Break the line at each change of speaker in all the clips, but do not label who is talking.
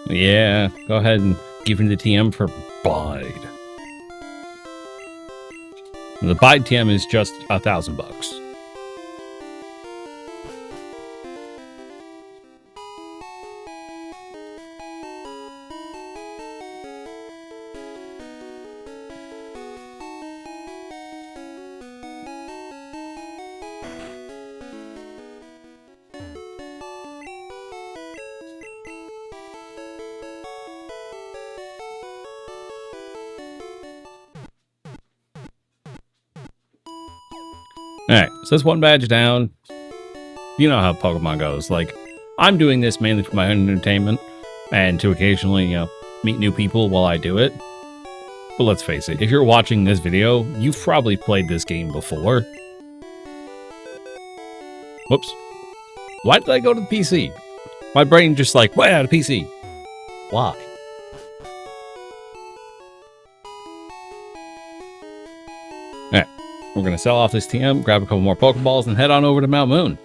Yeah, go ahead and give me the TM for Bide. The Bide TM is just $1,000. Alright, so that's one badge down. You know how Pokemon goes. Like, I'm doing this mainly for my own entertainment and to occasionally, meet new people while I do it. But let's face it, if you're watching this video, you've probably played this game before. Whoops. Why did I go to the PC? My brain just like, wow, the PC. Why? Alright, we're going to sell off this TM, grab a couple more Pokeballs, and head on over to Mount Moon.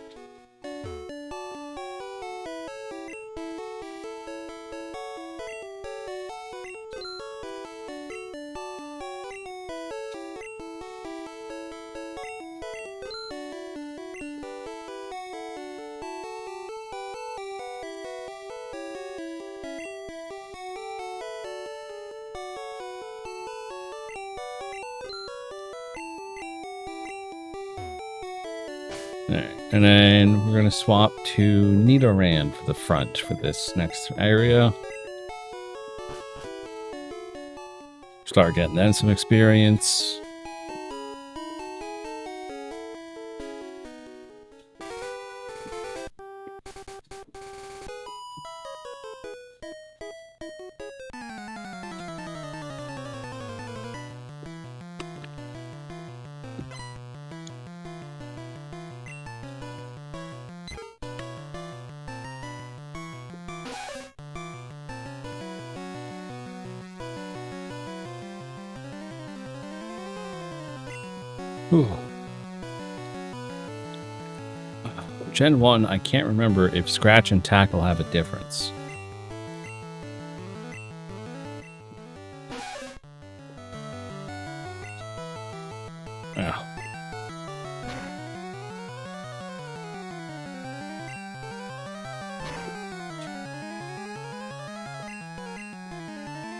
Alright, and then we're going to swap to Nidoran for the front for this next area. Start getting then some experience. Whew. Gen 1, I can't remember if Scratch and Tackle have a difference. Oh.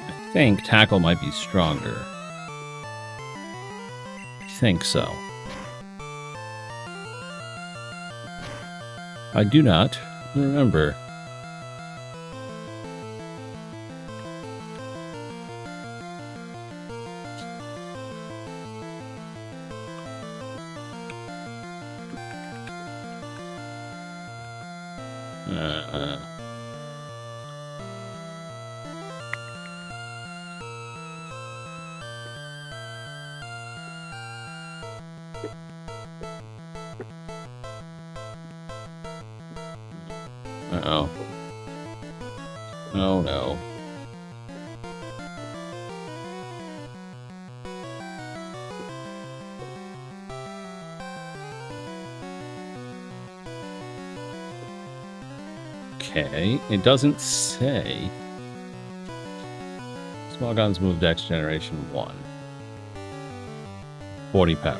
I think Tackle might be stronger. I think so. I do not remember. Uh-oh. Oh, no. Okay, it doesn't say. Small guns move Dex Generation 1. 40 power.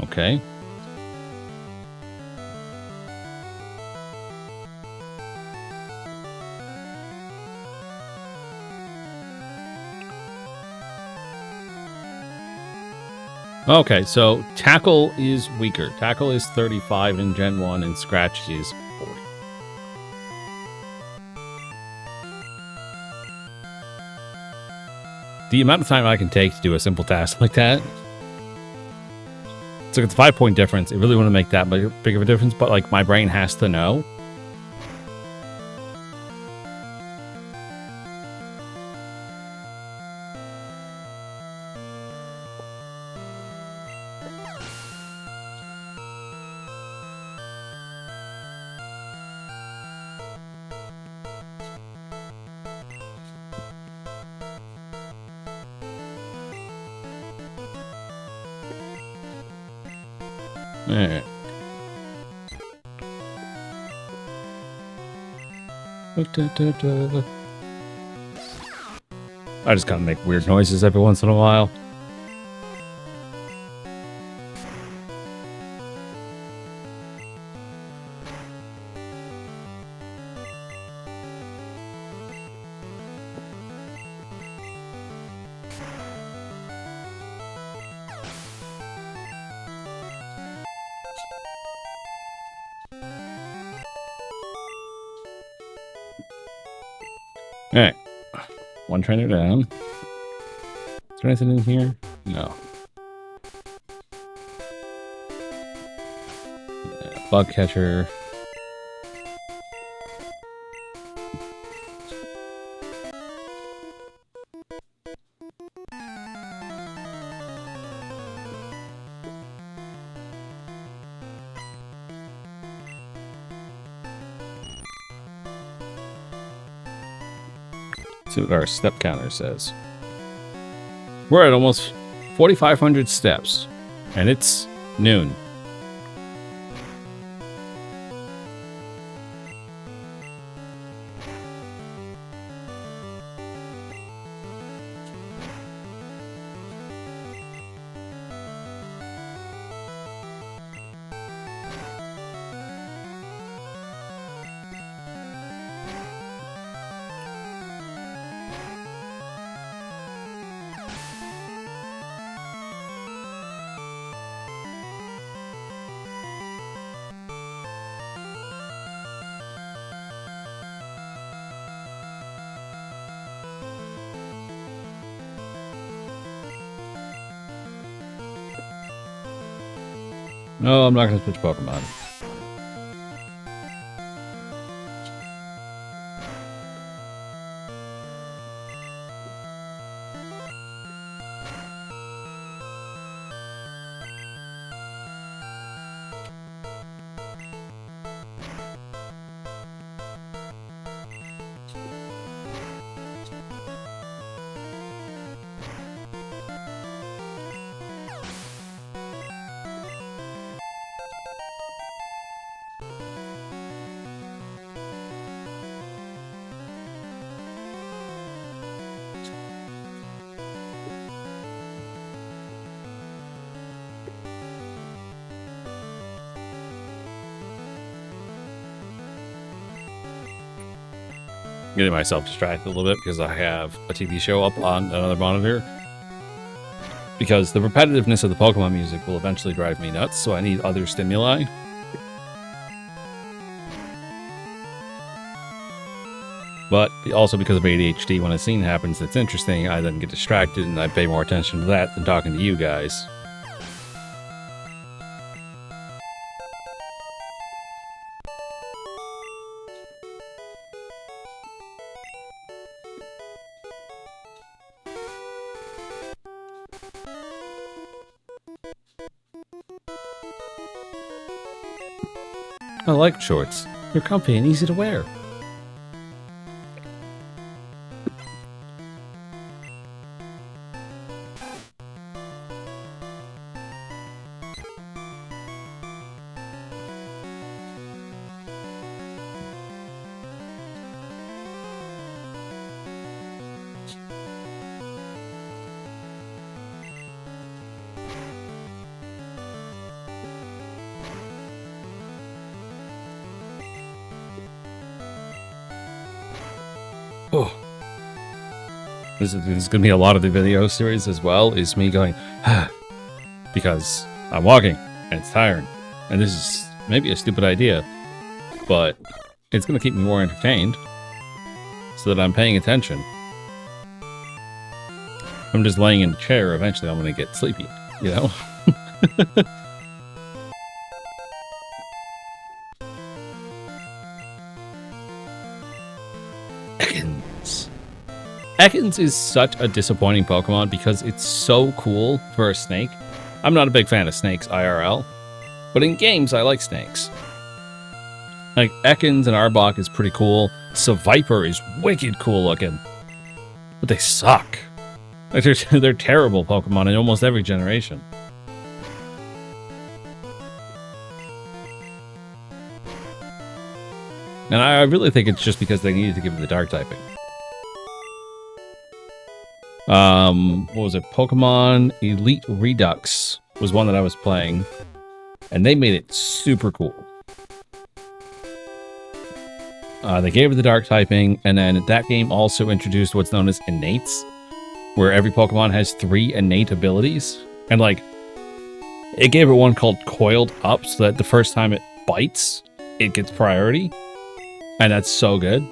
Okay. Okay, so Tackle is weaker. Tackle is 35 in Gen 1 and Scratch is 40. The amount of time I can take to do a simple task like that. So it's a 5-point difference. It really wouldn't make that big of a difference, but like my brain has to know. Alright. I just gotta make weird noises every once in a while. Alright. One trainer down. Is there anything in here? No. Yeah, bug catcher. See what our step counter says. We're at almost 4,500 steps, and it's noon. No, I'm not going to switch Pokemon. Getting myself distracted a little bit because I have a TV show up on another monitor. Because the repetitiveness of the Pokemon music will eventually drive me nuts, so I need other stimuli. But also because of ADHD, when a scene happens that's interesting, I then get distracted and I pay more attention to that than talking to you guys. I like shorts. They're comfy and easy to wear. Oh. This is going to be a lot of the video series as well, is me going, because I'm walking, and it's tiring. And this is maybe a stupid idea, but it's going to keep me more entertained, so that I'm paying attention. If I'm just laying in a chair, eventually I'm going to get sleepy, you know? Ekans is such a disappointing Pokemon because it's so cool for a snake. I'm not a big fan of snakes IRL, but in games I like snakes. Like, Ekans and Arbok is pretty cool. Seviper is wicked cool looking. But they suck. Like, they're terrible Pokemon in almost every generation. And I really think it's just because they needed to give it the dark typing. What was it? Pokemon Elite Redux was one that I was playing, and they made it super cool. They gave it the dark typing, and then that game also introduced what's known as innates, where every Pokemon has 3 innate abilities. And like, it gave it one called Coiled Up, so that the first time it bites, it gets priority. And that's so good.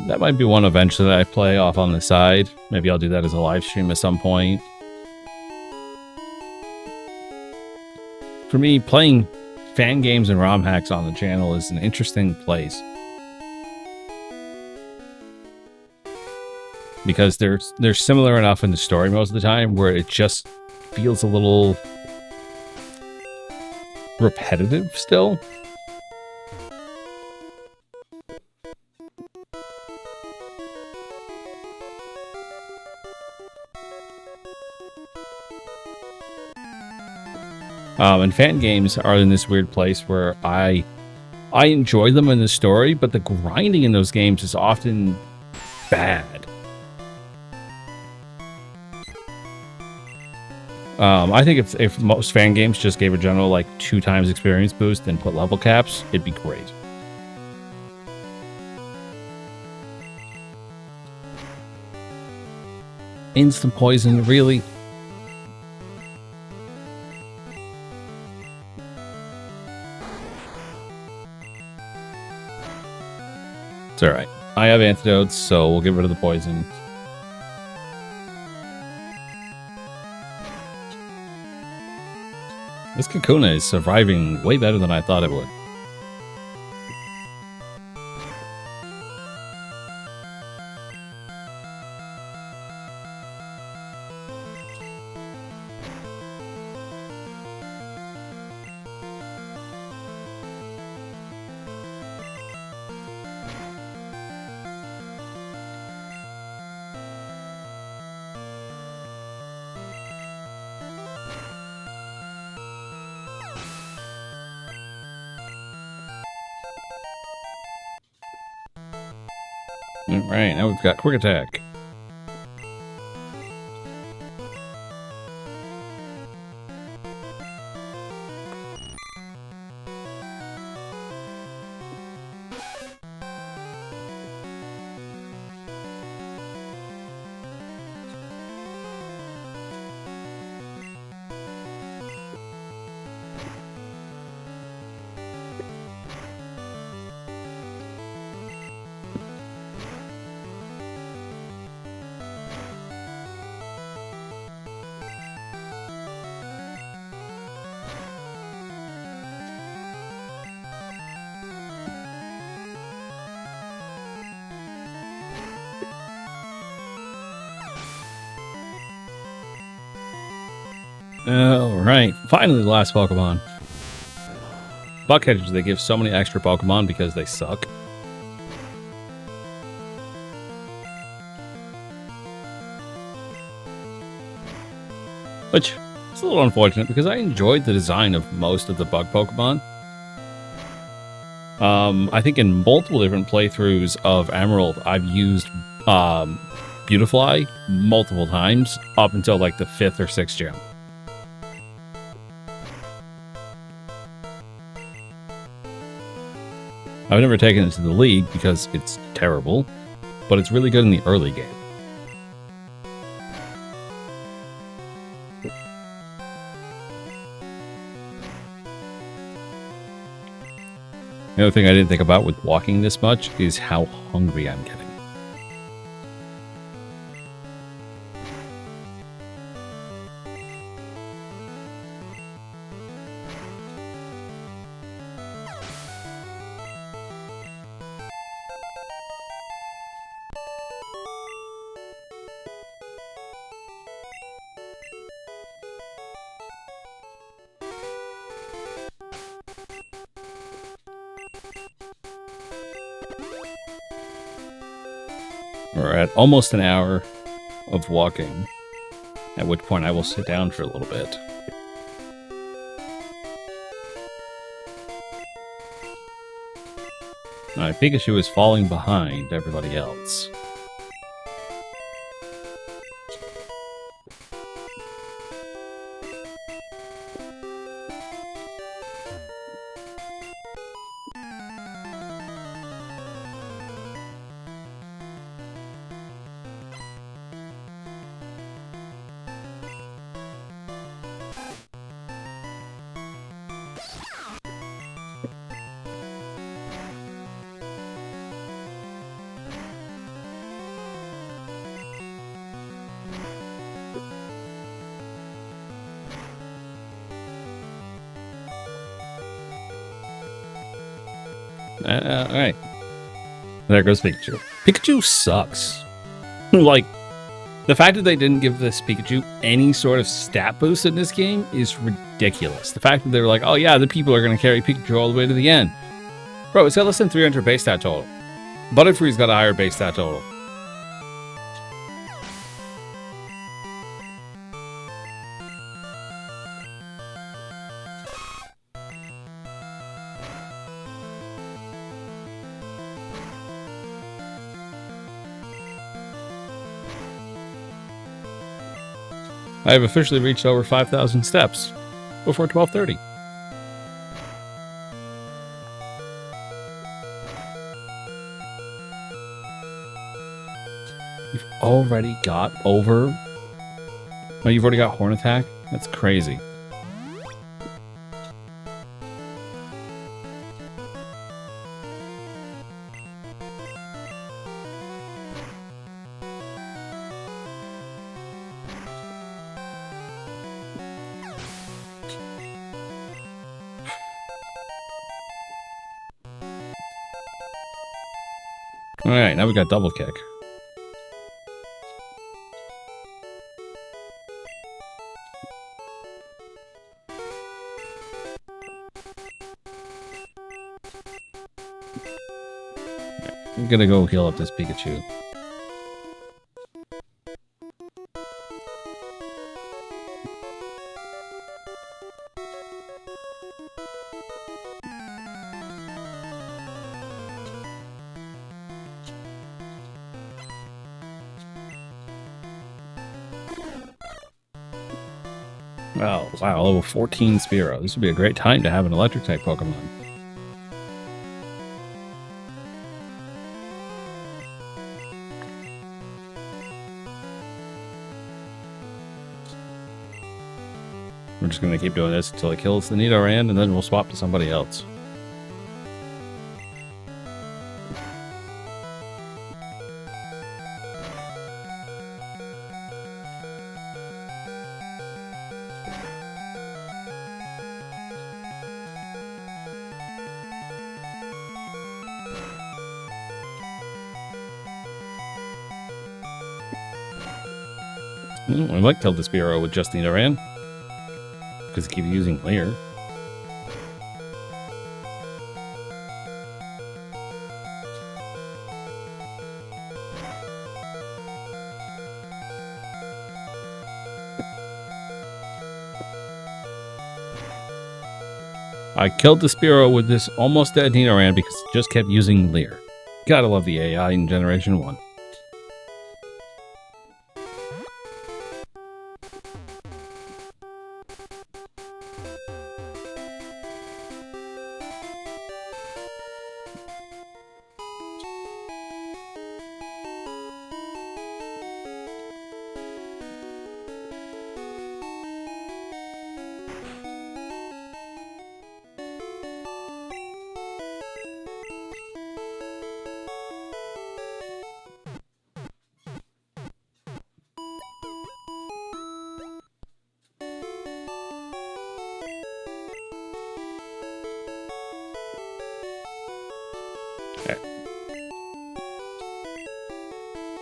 That might be one eventually that I play off on the side. Maybe I'll do that as a live stream at some point. For me, playing fan games and ROM hacks on the channel is an interesting place. Because they're similar enough in the story most of the time where it just feels a little repetitive still. And fan games are in this weird place where I enjoy them in the story, but the grinding in those games is often bad. I think if most fan games just gave a general like 2 times experience boost and put level caps, it'd be great. Instant poison, really? It's alright. I have antidotes, so we'll get rid of the poison. This Kakuna is surviving way better than I thought it would. Alright, now we've got Quick Attack. Alright, finally the last Pokemon. Buckheaders, they give so many extra Pokemon because they suck. Which is a little unfortunate because I enjoyed the design of most of the bug Pokemon. I think in multiple different playthroughs of Emerald, I've used Beautifly multiple times up until like the 5th or 6th gym. I've never taken it to the league because it's terrible, but it's really good in the early game. The other thing I didn't think about with walking this much is how hungry I'm getting. We're at almost an hour of walking, at which point I will sit down for a little bit. My Pikachu is falling behind everybody else. Alright. There goes Pikachu. Pikachu sucks. Like, the fact that they didn't give this Pikachu any sort of stat boost in this game is ridiculous. The fact that they were like, oh yeah, the people are going to carry Pikachu all the way to the end. Bro, it's got less than 300 base stat total. Butterfree's got a higher base stat total. I have officially reached over 5,000 steps before 12:30. You've already got over... Oh, you've already got Horn Attack? That's crazy. Alright, now we got double kick. I'm gonna go heal up this Pikachu. Oh, wow, level 14 Spearow. This would be a great time to have an electric type Pokemon. We're just going to keep doing this until it kills the Nidoran, and then we'll swap to somebody else. We might kill the Spearow with just Nidoran, because it keeps using Leer. I killed the Spearow with this almost dead Nidoran because it just kept using Leer. Gotta love the AI in Generation 1.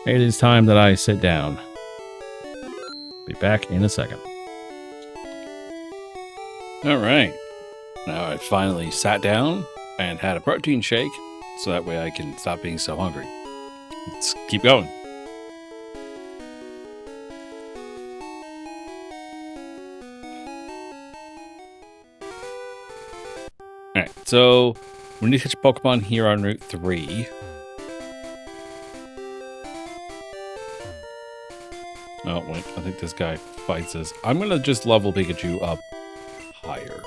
It is time that I sit down. Be back in a second. Alright. Now I finally sat down and had a protein shake, so that way I can stop being so hungry. Let's keep going. So we need to catch Pokemon here on Route 3. Oh, wait. I think this guy fights us. I'm going to just level Pikachu up higher.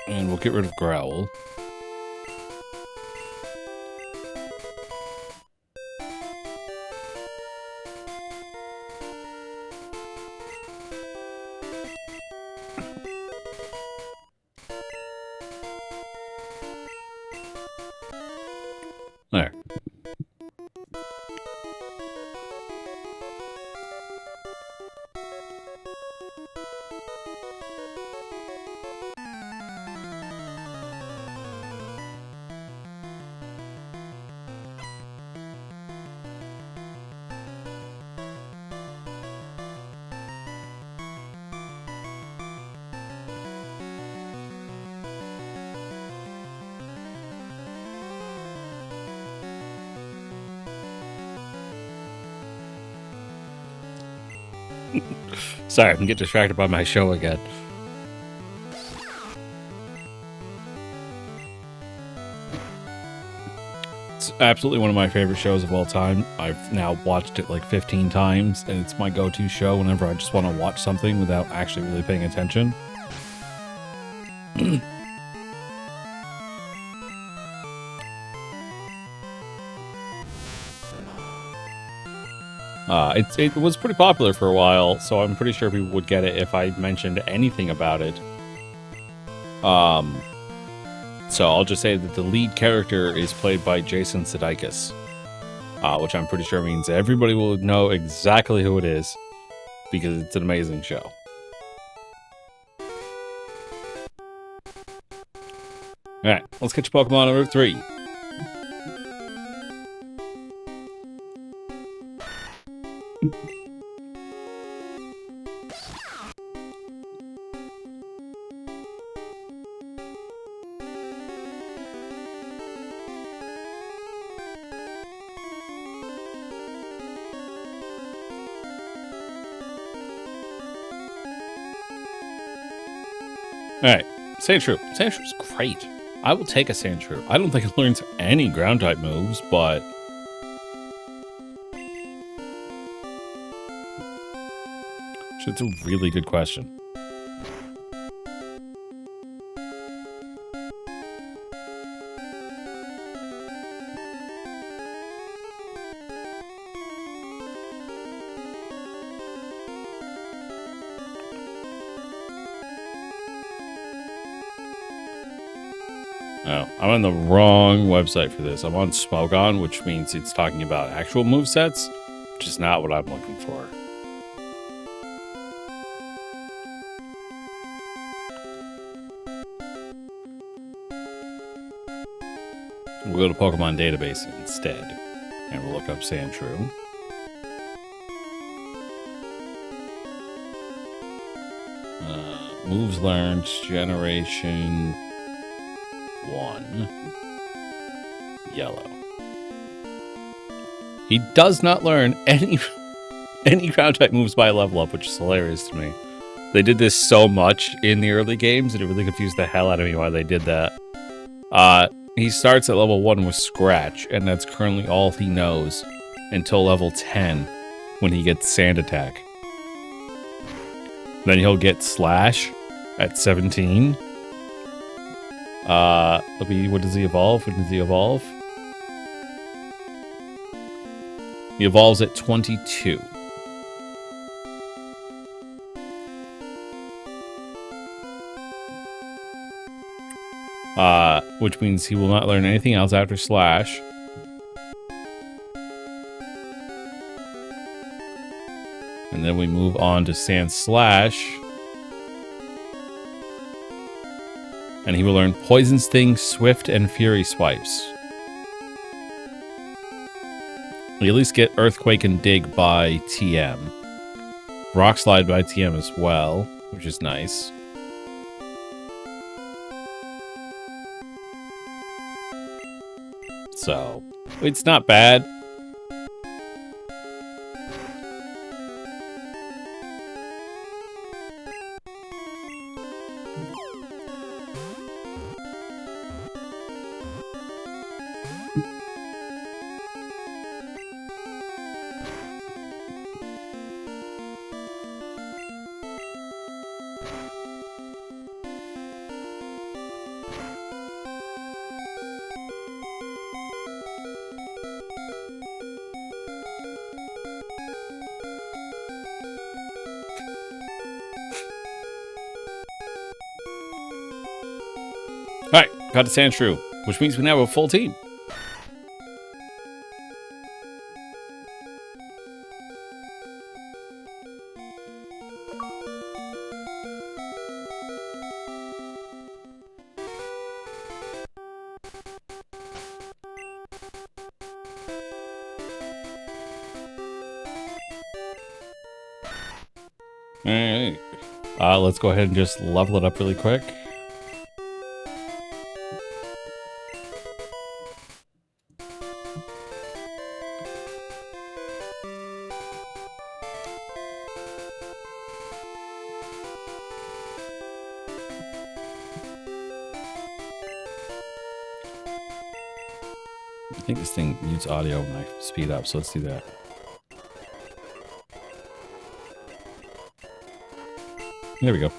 And we'll get rid of Growl. There. Sorry, I can get distracted by my show again. It's absolutely one of my favorite shows of all time. I've now watched it like 15 times, and it's my go-to show whenever I just want to watch something without actually really paying attention. It was pretty popular for a while, so I'm pretty sure people would get it if I mentioned anything about it. So I'll just say that the lead character is played by Jason Sudeikis, which I'm pretty sure means everybody will know exactly who it is, because it's an amazing show. Alright, let's catch Pokemon on Route 3. Alright, Sandshrew. Sandshrew's great. I will take a Sandshrew. I don't think it learns any ground-type moves, but... it's a really good question. Oh, I'm on the wrong website for this. I'm on Smogon, which means it's talking about actual movesets, which is not what I'm looking for. We'll go to Pokemon Database instead, and we'll look up Sandshrew. Moves learned, Generation 1. Yellow. He does not learn any ground type moves by level up, which is hilarious to me. They did this so much in the early games, and it really confused the hell out of me why they did that. He starts at level 1 with Scratch, and that's currently all he knows until level 10, when he gets Sand Attack. Then he'll get Slash at 17. What does he evolve? When does he evolve? He evolves at 22. Which means he will not learn anything else after Slash. And then we move on to Sand Slash. And he will learn Poison Sting, Swift, and Fury Swipes. We at least get Earthquake and Dig by TM. Rock Slide by TM as well, which is nice. So, it's not bad. Alright, got to Sandshrew, which means we now have a full team. Alright. Let's go ahead and just level it up really quick. I think this thing mutes audio when I speed up, so let's do that. There we go.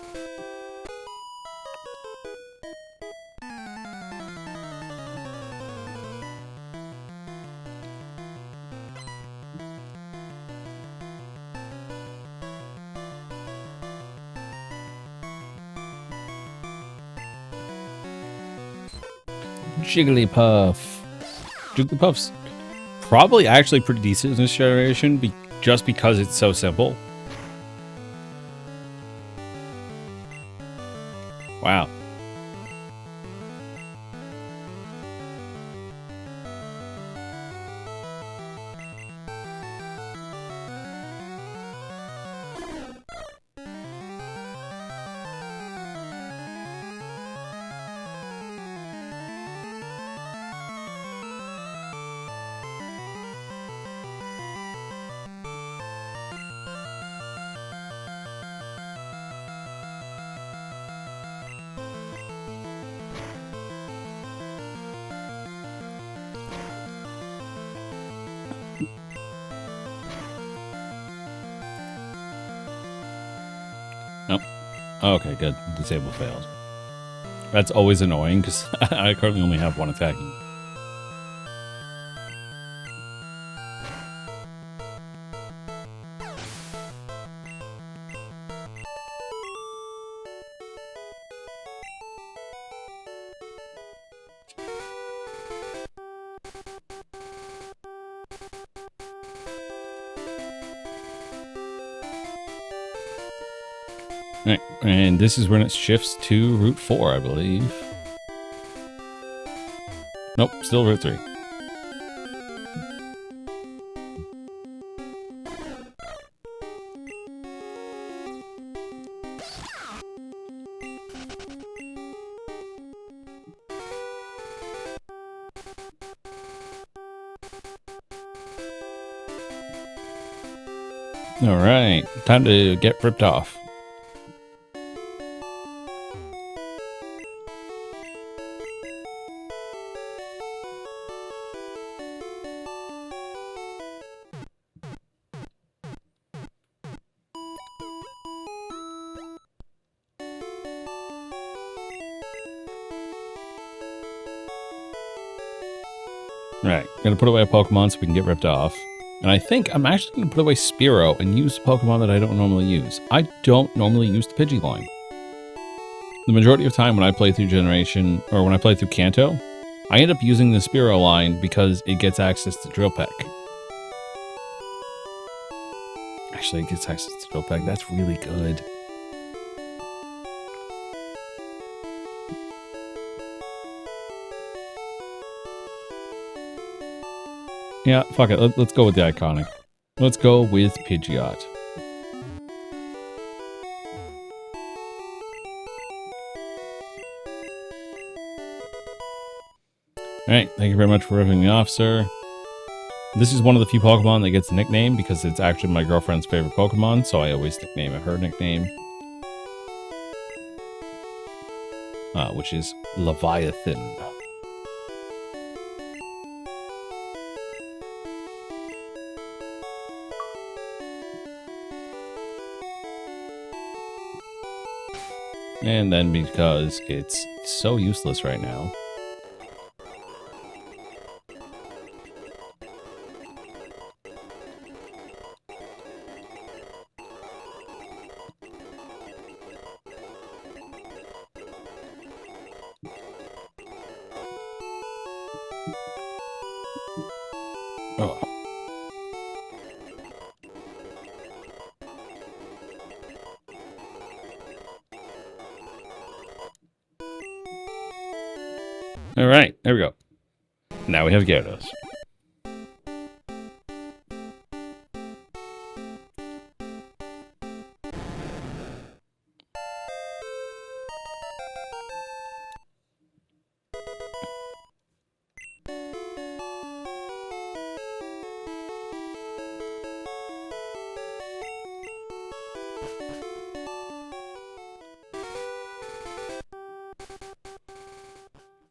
Jigglypuff. Jigglypuff's probably actually pretty decent in this generation, just because it's so simple. Wow. Nope. Okay, good. Disable failed. That's always annoying because I currently only have one attacking. Alright, and this is when it shifts to Route 4, I believe. Nope, still Route 3. Alright, time to get ripped off. Right, gonna put away a Pokemon so we can get ripped off. And I think I'm actually gonna put away Spearow and use a Pokemon that I don't normally use. I don't normally use the Pidgeline. The majority of time when I play through Generation, or when I play through Kanto, I end up using the Spearow line because it gets access to Drill Peck. Actually, it gets access to Drill Peck. That's really good. Yeah, fuck it. Let's go with the iconic. Let's go with Pidgeot. Alright, thank you very much for ripping me off, sir. This is one of the few Pokemon that gets a nickname because it's actually my girlfriend's favorite Pokemon, so I always nickname it her nickname. Which is Leviathan. And then because it's so useless right now. Oh. All right, there we go. Now we have Gyarados.